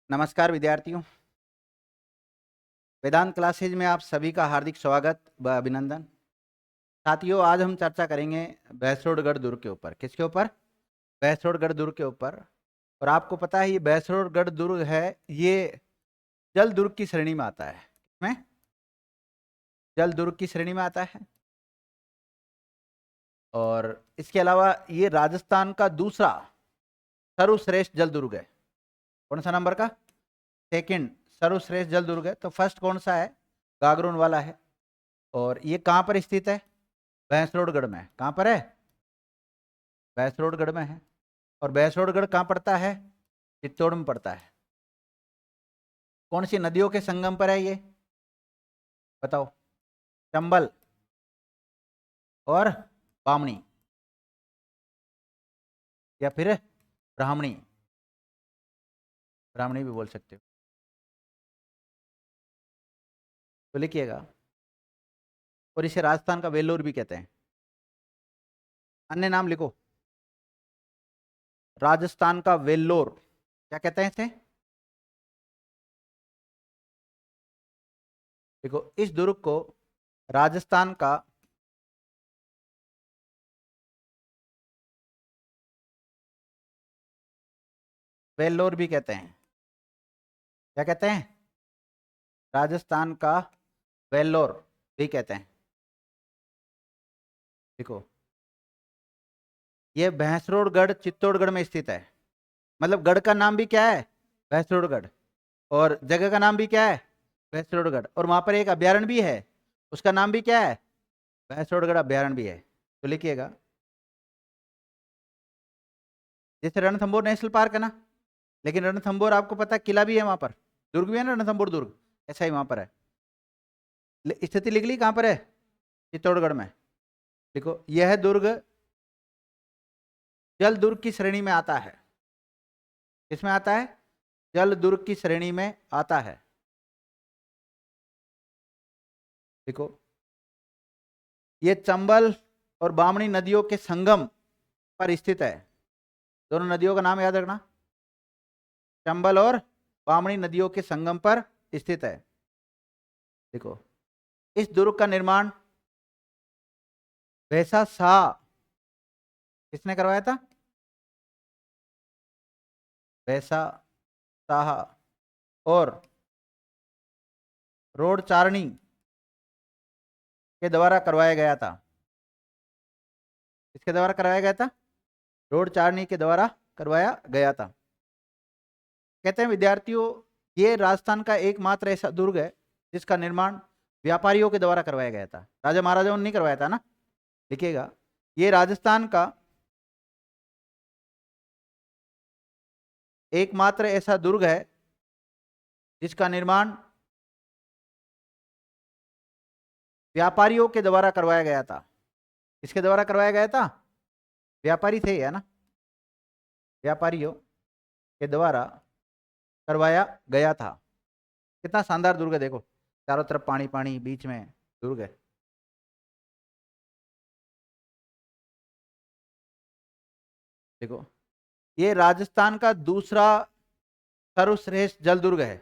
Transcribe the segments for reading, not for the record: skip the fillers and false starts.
नमस्कार विद्यार्थियों। वेदांत क्लासेज में आप सभी का हार्दिक स्वागत व अभिनंदन। साथियों, आज हम चर्चा करेंगे भैंसरोडगढ़ दुर्ग के ऊपर। किसके ऊपर? भैंसरोडगढ़ दुर्ग के ऊपर। और आपको पता है ये भैंसरोडगढ़ दुर्ग है, ये जल दुर्ग की श्रेणी में आता है। मैं जल दुर्ग की श्रेणी में आता है। और इसके अलावा ये राजस्थान का दूसरा सर्वश्रेष्ठ जल दुर्ग है। कौन सा नंबर का? सेकंड सर्वश्रेष्ठ जल दुर्ग है। तो फर्स्ट कौन सा है? गागरोन वाला है। और ये कहाँ पर स्थित है? भैंसरोडगढ़ में। कहाँ पर है? भैंसरोडगढ़ में है। और भैंसरोडगढ़ कहाँ पड़ता है? चित्तौड़ में पड़ता है। कौन सी नदियों के संगम पर है ये? बताओ। चंबल और बामणी, या फिर ब्राह्मणी। ब्राह्मणी भी बोल सकते हो। तो लिखिएगा। और इसे राजस्थान का वेल्लोर भी कहते हैं। अन्य नाम लिखो। राजस्थान का वेल्लोर क्या कहते हैं इसे? देखो, इस दुर्ग को राजस्थान का वेल्लोर भी कहते हैं। क्या कहते हैं? राजस्थान का वेल्लोर भी कहते हैं। देखो, ये भैंसरोडगढ़ चित्तौड़गढ़ में स्थित है। मतलब गढ़ का नाम भी क्या है? भैंसरोडगढ़। और जगह का नाम भी क्या है? भैंसरोडगढ़। और वहां पर एक अभ्यारण्य भी है, उसका नाम भी क्या है? भैंसरोडगढ़ अभ्यारण्य भी है। तो लिखिएगा। जैसे रणथंभौर नेशनल पार्क है ना, लेकिन रणथंभौर आपको पता है किला भी है वहां पर, दुर्ग भी है ना रणथंभौर दुर्ग, ऐसा ही वहां पर है। स्थिति लिख ली, कहां पर है? चित्तौड़गढ़ में। देखो, यह दुर्ग जल दुर्ग की श्रेणी में आता है। किसमें आता है? जल दुर्ग की श्रेणी में आता है। देखो, ये चंबल और बामणी नदियों के संगम पर स्थित है। दोनों नदियों का नाम याद रखना। चंबल और बामणी नदियों के संगम पर स्थित है। देखो, इस दुर्ग का निर्माण वैसा शाह किसने करवाया था? वैसा शाह और रोड चारणी के द्वारा करवाया गया था। किसके द्वारा करवाया गया था? रोड चारणी के द्वारा करवाया गया था। कहते हैं विद्यार्थियों, ये राजस्थान का एकमात्र ऐसा दुर्ग है जिसका निर्माण व्यापारियों के द्वारा करवाया गया था। राजा महाराजाओं ने नहीं करवाया था ना। लिखिएगा, ये राजस्थान का एकमात्र ऐसा दुर्ग है जिसका निर्माण व्यापारियों के द्वारा करवाया गया था। किसके द्वारा करवाया गया था? व्यापारी थे, है ना, व्यापारियों के द्वारा करवाया गया था। कितना शानदार दुर्ग है, देखो चारों तरफ पानी पानी, बीच में दुर्ग है। देखो, ये राजस्थान का दूसरा सर्वश्रेष्ठ जल दुर्ग है।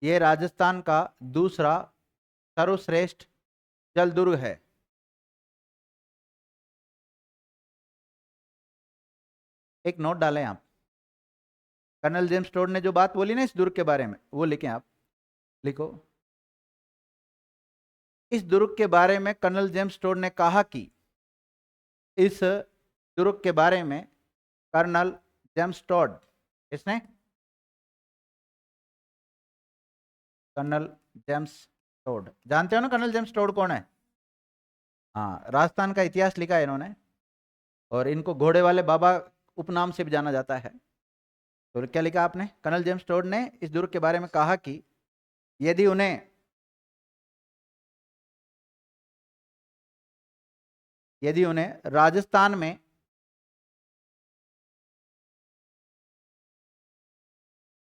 ये राजस्थान का दूसरा सर्वश्रेष्ठ जल दुर्ग है। एक नोट डालें आप। कर्नल जेम्स टोड ने जो बात बोली ना इस दुर्ग के बारे में, वो लिखें आप। लिखो, इस दुर्ग के बारे में कर्नल जेम्स टोड ने कहा कि, इस दुर्ग के बारे में कर्नल जेम्स टोड, इसने कर्नल जेम्स टोड, जानते हो ना कर्नल जेम्स टोड कौन है? हाँ, राजस्थान का इतिहास लिखा है इन्होंने। और इनको घोड़े वाले बाबा उपनाम से भी जाना जाता है। तो क्या लिखा आपने? कर्नल जेम्स टोड ने इस दुर्ग के बारे में कहा कि यदि उन्हें राजस्थान में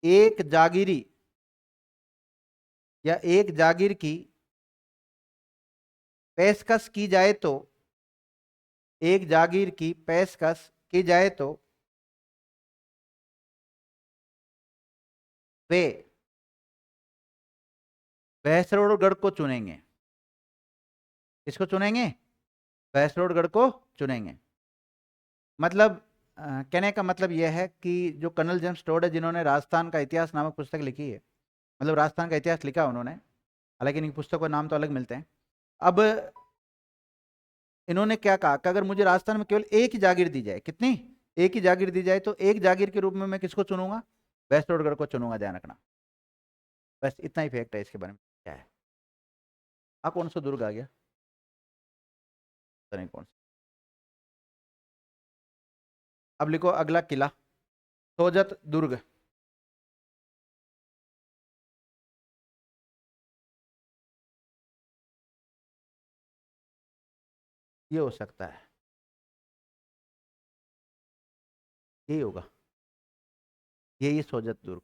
एक जागीरी या एक जागीर की पेशकश की जाए तो, एक जागीर की पेशकश की जाए तो वे बहसरोडगढ़ को चुनेंगे। किसको चुनेंगे? बहसरोडगढ़ को चुनेंगे। मतलब कहने का मतलब यह है कि जो कर्नल जेम्स टोड है, जिन्होंने राजस्थान का इतिहास नामक पुस्तक लिखी है, मतलब राजस्थान का इतिहास लिखा उन्होंने, हालांकि इनकी पुस्तकों के नाम तो अलग मिलते हैं। अब इन्होंने क्या कहा कि अगर मुझे राजस्थान में केवल एक ही जागीर दी जाए, कितनी? एक ही जागीर दी जाए, तो एक जागीर के रूप में मैं किसको चुनूंगा? बहसरोडगढ़ को चुनूंगा, ध्यान रखना। बस इतना ही फैक्ट है इसके बारे में। क्या है? कौन सा दुर्ग आ गया? पता नहीं कौन सा। अब लिखो अगला किला, सोजत दुर्ग। ये हो सकता है, यही होगा, यही सोजत दुर्ग।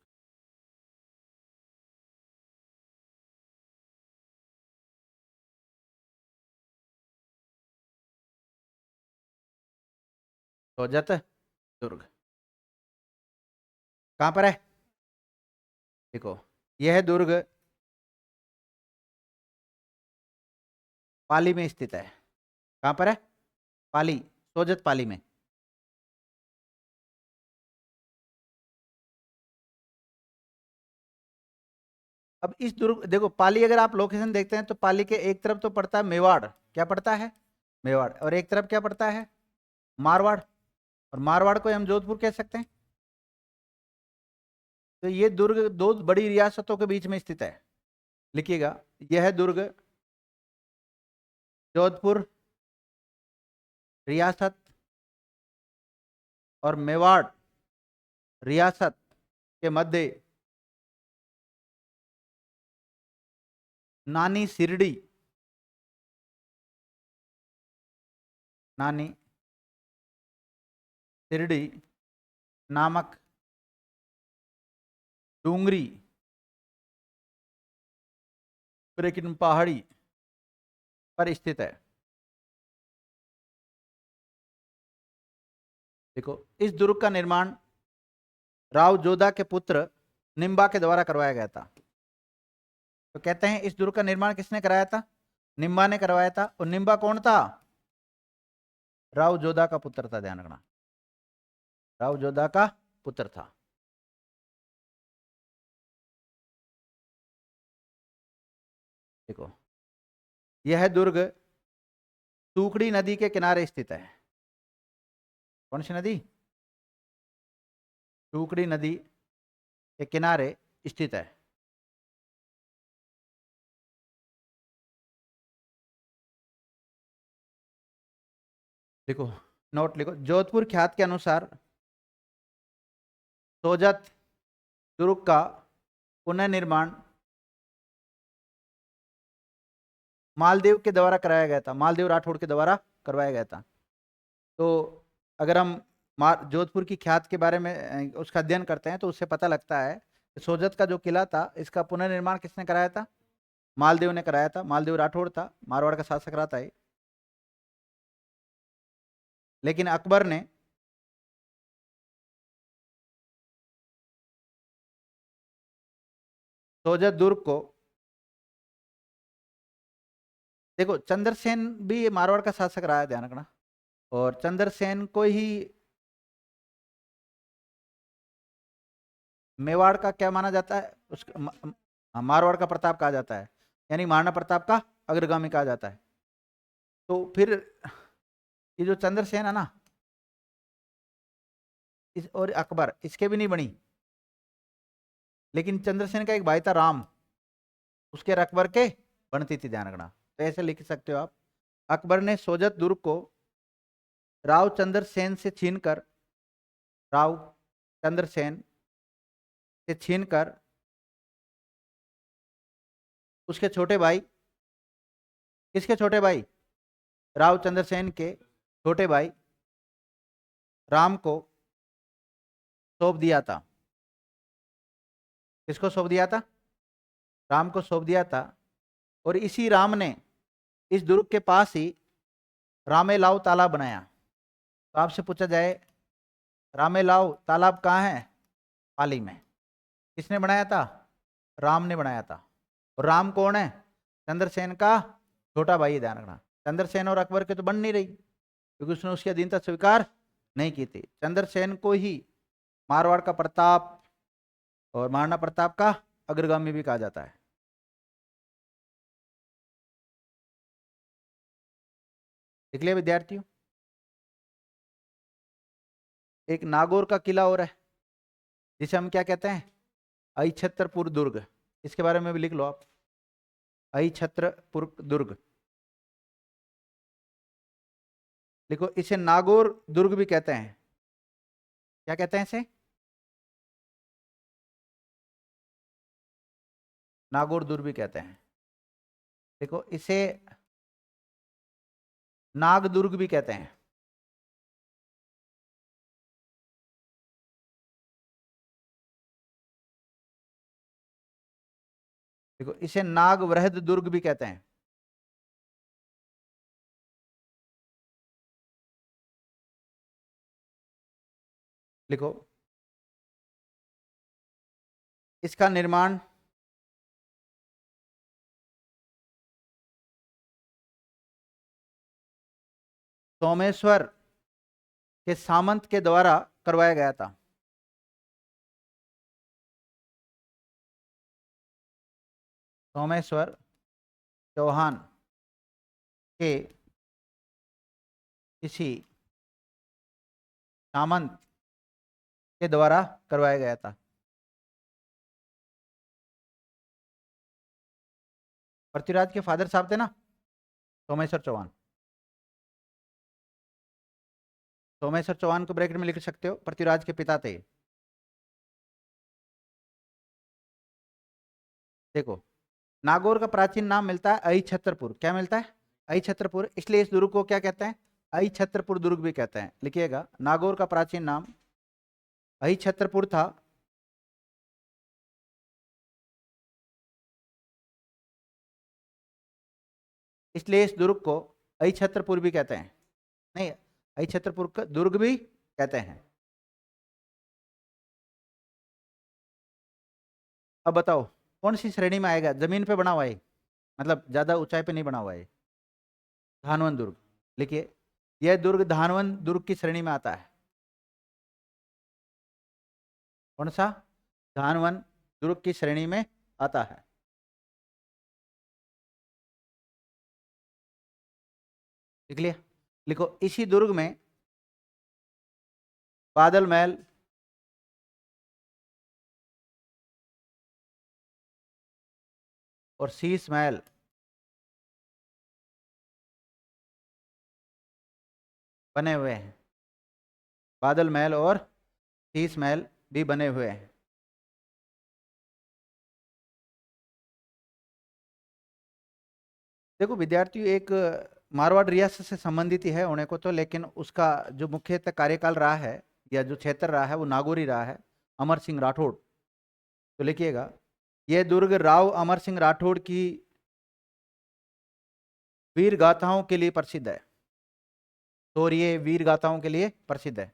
सोजत दुर्ग कहाँ पर है? देखो, यह दुर्ग पाली में स्थित है। कहाँ पर है? पाली, सोजत पाली में। अब इस दुर्ग, देखो पाली, अगर आप लोकेशन देखते हैं तो पाली के एक तरफ तो पड़ता है मेवाड़, क्या पड़ता है? मेवाड़। और एक तरफ क्या पड़ता है? मारवाड़। और मारवाड़ को हम जोधपुर कह सकते हैं। तो ये दुर्ग दो बड़ी रियासतों के बीच में स्थित है। लिखिएगा, यह दुर्ग जोधपुर रियासत और मेवाड़ रियासत के मध्य नानी सिरडी, नानी सिरडी नामक डूंगरी ब्रेकिन पहाड़ी पर स्थित है। देखो, इस दुर्ग का निर्माण राव जोधा के पुत्र निम्बा के द्वारा करवाया गया था। तो कहते हैं इस दुर्ग का निर्माण किसने कराया था? निम्बा ने करवाया था। और निम्बा कौन था? राव जोधा का पुत्र था, ध्यान रखना, राव जोधा का पुत्र था। देखो, यह दुर्ग सूखड़ी नदी के किनारे स्थित है। कौन सी नदी? सूखड़ी नदी के किनारे स्थित है। देखो, नोट लिखो, जोधपुर ख्यात के अनुसार सोजत दुर्ग का पुनर्निर्माण मालदेव के द्वारा कराया गया था, मालदेव राठौड़ के द्वारा करवाया गया था। तो अगर हम जोधपुर की ख्यात के बारे में उसका अध्ययन करते हैं तो उससे पता लगता है कि सोजत का जो किला था, इसका पुनर्निर्माण किसने कराया था? मालदेव ने कराया था। मालदेव राठौड़ था, मारवाड़ का शासक रहा था ये। लेकिन अकबर ने सोजत दुर्ग को, देखो चंद्रसेन भी मारवाड़ का शासक रहा है, ध्यान रखना, और चंद्रसेन को ही मेवाड़ का क्या माना जाता है? उसका मारवाड़ का प्रताप कहा जाता है, यानी महाराणा प्रताप का अग्रगामी कहा जाता है। तो फिर ये जो चंद्रसेन है ना, इस और अकबर, इसके भी नहीं बनी। लेकिन चंद्रसेन का एक भाई था राम, उसके और अकबर के बनती थी, ध्यान रखना। तो ऐसे लिख सकते हो आप, अकबर ने सोजत दुर्ग को राव चंद्रसेन से छीनकर, राव चंद्रसेन से छीनकर उसके छोटे भाई, किसके छोटे भाई? राव चंद्रसेन के छोटे भाई राम को सौंप दिया था। किसको सौंप दिया था? राम को सौंप दिया था। और इसी राम ने इस दुर्ग के पास ही रामेलाव तालाब बनाया। तो आपसे पूछा जाए, रामेलाव तालाब कहाँ है? पाली में। किसने बनाया था? राम ने बनाया था। और राम कौन है? चंद्रसेन का छोटा भाई है, ध्यान रखना। चंद्रसेन और अकबर के तो बन नहीं रही, क्योंकि उसने उसकी अधीनता स्वीकार नहीं की थी। चंद्रसेन को ही मारवाड़ का प्रताप और महाराणा प्रताप का अग्रगामी भी कहा जाता है। देख लिया विद्यार्थियों? एक नागौर का किला और है, जिसे हम क्या कहते हैं? अहिछत्रपुर दुर्ग। इसके बारे में भी लिख लो आप, अहिछत्रपुर दुर्ग। देखो, इसे नागौर दुर्ग भी कहते हैं। क्या कहते हैं इसे? नागौर दुर्ग भी कहते हैं। देखो, इसे नाग दुर्ग भी कहते हैं। देखो, इसे नाग वृहद दुर्ग भी कहते हैं। लिखो, इसका निर्माण सोमेश्वर के सामंत के द्वारा करवाया गया था। सोमेश्वर चौहान के किसी सामंत के द्वारा करवाया गया था। पृथ्वीराज के फादर साहब थे ना, सोमेश्वर चौहान। सोमेश्वर चौहान को ब्रैकेट में लिख सकते हो, पृथ्वीराज के पिता थे। देखो, नागौर का प्राचीन नाम मिलता है अहिछत्रपुर। क्या मिलता है? अहिछत्रपुर। इसलिए इस दुर्ग को क्या कहते हैं? अहिछत्रपुर दुर्ग भी कहते हैं। लिखिएगा, नागौर का प्राचीन नाम अहिछत्रपुर था, इसलिए इस दुर्ग को अहिछत्रपुर भी कहते हैं। नहीं, अहिछत्रपुर का दुर्ग भी कहते हैं। अब बताओ, कौन सी श्रेणी में आएगा? जमीन पे बना हुआ है, मतलब ज्यादा ऊंचाई पे नहीं बना हुआ है। धानवन दुर्ग। लिखिए, यह दुर्ग धानवन दुर्ग की श्रेणी में आता है। कौन सा? धानवन दुर्ग की श्रेणी में आता है। लिख लिया? लिखो, इसी दुर्ग में बादल महल, और शीश महल बने हुए हैं। बादल महल और शीश महल भी बने हुए हैं। देखो विद्यार्थियों, एक मारवाड़ रियासत से संबंधित ही है होने को तो, लेकिन उसका जो मुख्यतः कार्यकाल रहा है या जो क्षेत्र रहा है वो नागौरी रहा है, अमर सिंह राठौड़। तो लिखिएगा, यह दुर्ग राव अमर सिंह राठौड़ की वीर गाथाओं के लिए प्रसिद्ध है। तो ये वीर गाथाओं के लिए प्रसिद्ध है।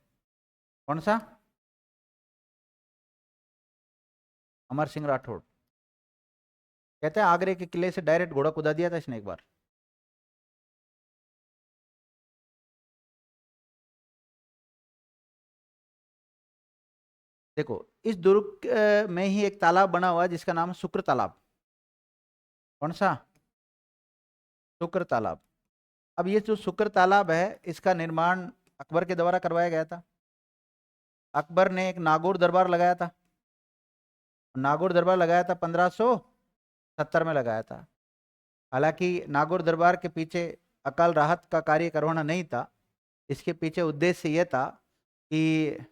कौन सा? अमर सिंह राठौड़। कहते हैं आगरे के किले से डायरेक्ट घोड़ा कुदा दिया था इसने एक बार। देखो, इस दुर्ग में ही एक तालाब बना हुआ है जिसका नाम है शुक्र तालाब। कौन सा? शुक्र तालाब। अब ये जो शुक्र तालाब है, इसका निर्माण अकबर के द्वारा करवाया गया था। अकबर ने एक नागौर दरबार लगाया था। नागौर दरबार लगाया था 1570 में लगाया था। हालांकि नागौर दरबार के पीछे अकाल राहत का कार्य करवाना नहीं था। इसके पीछे उद्देश्य यह था कि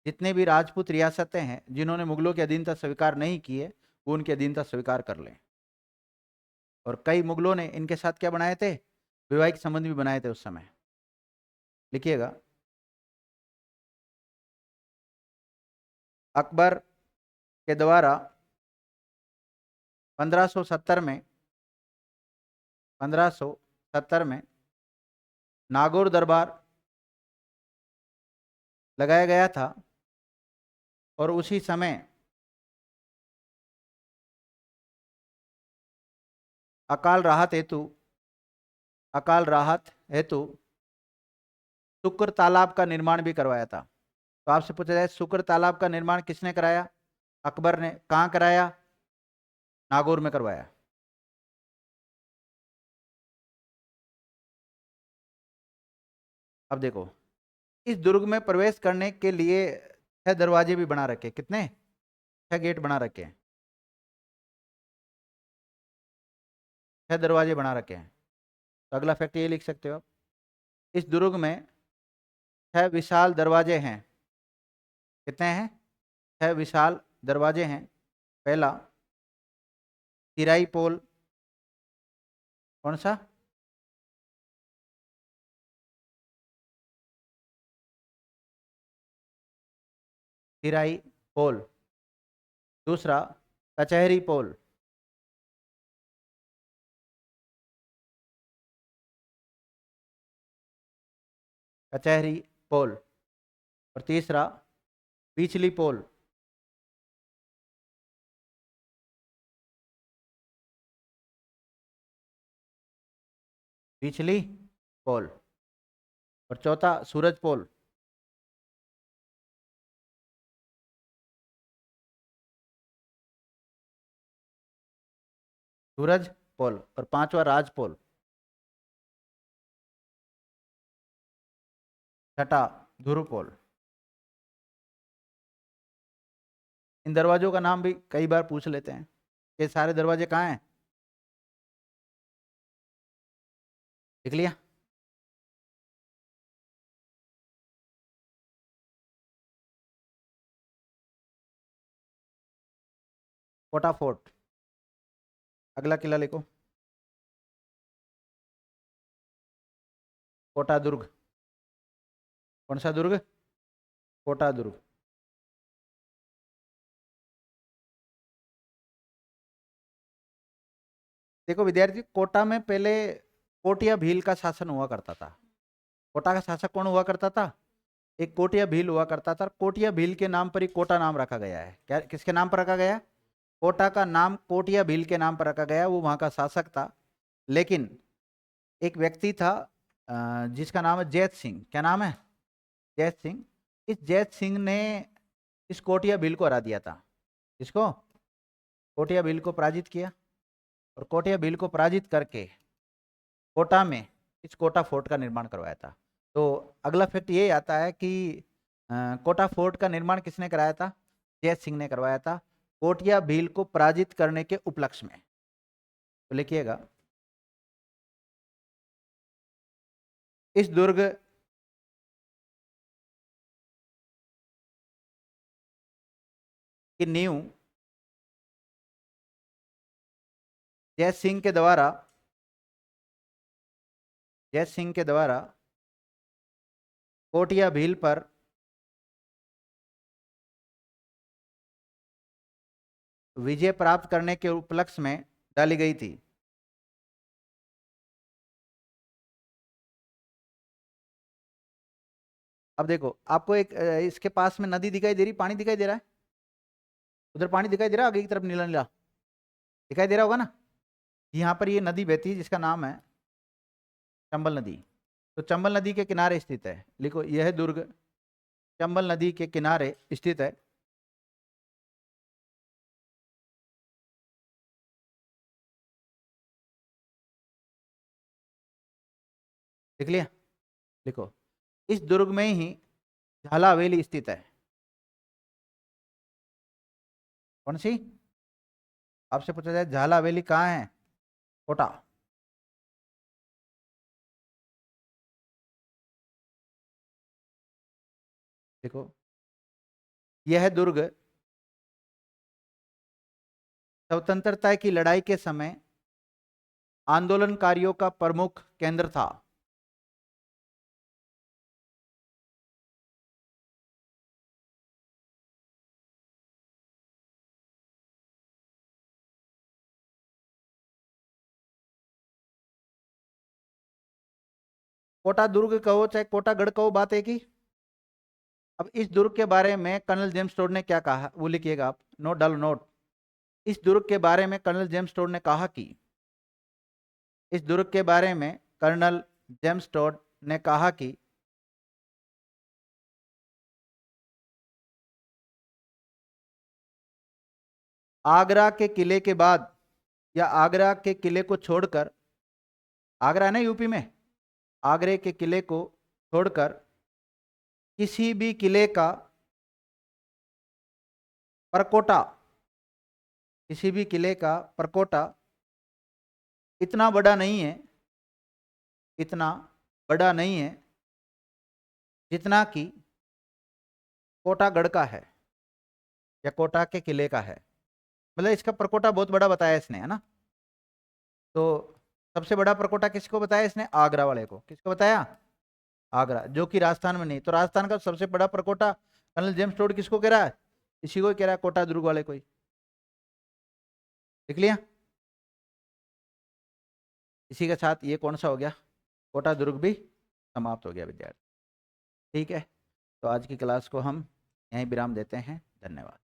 जितने भी राजपूत रियासतें हैं जिन्होंने मुगलों की अधीनता स्वीकार नहीं की है, वो उनकी अधीनता स्वीकार कर लें। और कई मुगलों ने इनके साथ क्या बनाए थे? वैवाहिक संबंध भी बनाए थे उस समय। लिखिएगा, अकबर के द्वारा 1570 में 1570 में नागौर दरबार लगाया गया था। और उसी समय अकाल राहत हेतु शुक्र तालाब का निर्माण भी करवाया था। तो आपसे पूछा जाए शुक्र तालाब का निर्माण किसने कराया? अकबर ने। कहाँ कराया? नागौर में करवाया। अब देखो, इस दुर्ग में प्रवेश करने के लिए 6 दरवाजे भी बना रखे। कितने? 6 गेट बना रखे हैं, 6 दरवाजे बना रखे हैं। तो अगला फैक्ट ये लिख सकते हो आप, इस दुर्ग में 6 विशाल दरवाजे हैं। कितने हैं? 6 विशाल दरवाजे हैं। पहला तिराई पोल। कौन सा? तिराई पोल। दूसरा कचहरी पोल। कचहरी पोल। और तीसरा बिचली पोल। बिचली पोल। और चौथा सूरज पोल। सूरज पोल। और पांचवा राज पोल। छठा ध्रुव पोल। इन दरवाजों का नाम भी कई बार पूछ लेते हैं। ये सारे दरवाजे कहाँ हैं? लिख लिया? कोटा फोर्ट। अगला किला लिखो, कोटा दुर्ग। कौन सा दुर्ग? कोटा दुर्ग। देखो विद्यार्थी, कोटा में पहले कोटिया भील का शासन हुआ करता था। कोटा का शासक कौन हुआ करता था? एक कोटिया भील हुआ करता था। कोटिया भील के नाम पर ही कोटा नाम रखा गया है। क्या किसके नाम पर रखा गया? कोटा का नाम कोटिया भील के नाम पर रखा गया। वो वहां का शासक था। लेकिन एक व्यक्ति था जिसका नाम है जैत सिंह। क्या नाम है? जैत सिंह। इस जैत सिंह ने इस कोटिया भील को हरा दिया था। इसको कोटिया भील को पराजित किया। और कोटिया भील को पराजित करके कोटा में इस कोटा फोर्ट का निर्माण करवाया था। तो अगला फैक्ट ये आता है कि कोटा फोर्ट का निर्माण किसने कराया था? जैत सिंह ने करवाया था, कोटिया भील को पराजित करने के उपलक्ष्य में। तो लिखिएगा, इस दुर्ग की नींव जैत सिंह के द्वारा कोटिया भील पर विजय प्राप्त करने के उपलक्ष्य में डाली गई थी। अब देखो, आपको एक इसके पास में नदी दिखाई दे रही, पानी दिखाई दे रहा है? उधर पानी दिखाई दे रहा है, आगे की तरफ नीला नीला दिखाई दे रहा होगा ना। यहाँ पर ये नदी बहती है जिसका नाम है चंबल नदी। तो चंबल नदी के किनारे स्थित है। लिखो, यह दुर्ग चंबल नदी के किनारे स्थित है। लिख लिया? लिखो, इस दुर्ग में ही झाला हवेली स्थित है। कौन सी? आपसे पूछा जाए झाला हवेली कहाँ है? कोटा। देखो, यह दुर्ग स्वतंत्रता की लड़ाई के समय आंदोलनकारियों का प्रमुख केंद्र था। कोटा दुर्ग कहो चाहे कोटागढ़ कहो, बात एक ही। अब इस दुर्ग के बारे में कर्नल जेम्स टोड ने क्या कहा, वो लिखिएगा आप, नोट डालो नोट। इस दुर्ग के बारे में कर्नल जेम्स टोड ने कहा कि इस दुर्ग के बारे में कर्नल जेम्स टोड ने कहा कि आगरा के किले के बाद या आगरा के किले को छोड़कर, आगरा है ना यूपी में, आगरे के किले को छोड़कर किसी भी किले का परकोटा, किसी भी किले का परकोटा इतना बड़ा नहीं है, इतना बड़ा नहीं है जितना कि कोटागढ़ का है या कोटा के किले का है। मतलब इसका परकोटा बहुत बड़ा बताया इसने, है ना। तो सबसे बड़ा परकोटा किसको बताया इसने? आगरा वाले को। किसको बताया? आगरा, जो कि राजस्थान में नहीं। तो राजस्थान का सबसे बड़ा परकोटा कर्नल जेम्स टोड किसको कह रहा है? इसी को कह रहा है, कोटा दुर्ग वाले को ही। देख लिया। इसी के साथ ये कौन सा हो गया? कोटा दुर्ग भी समाप्त हो गया विद्यार्थी। ठीक है, तो आज की क्लास को हम यहीं विराम देते हैं। धन्यवाद।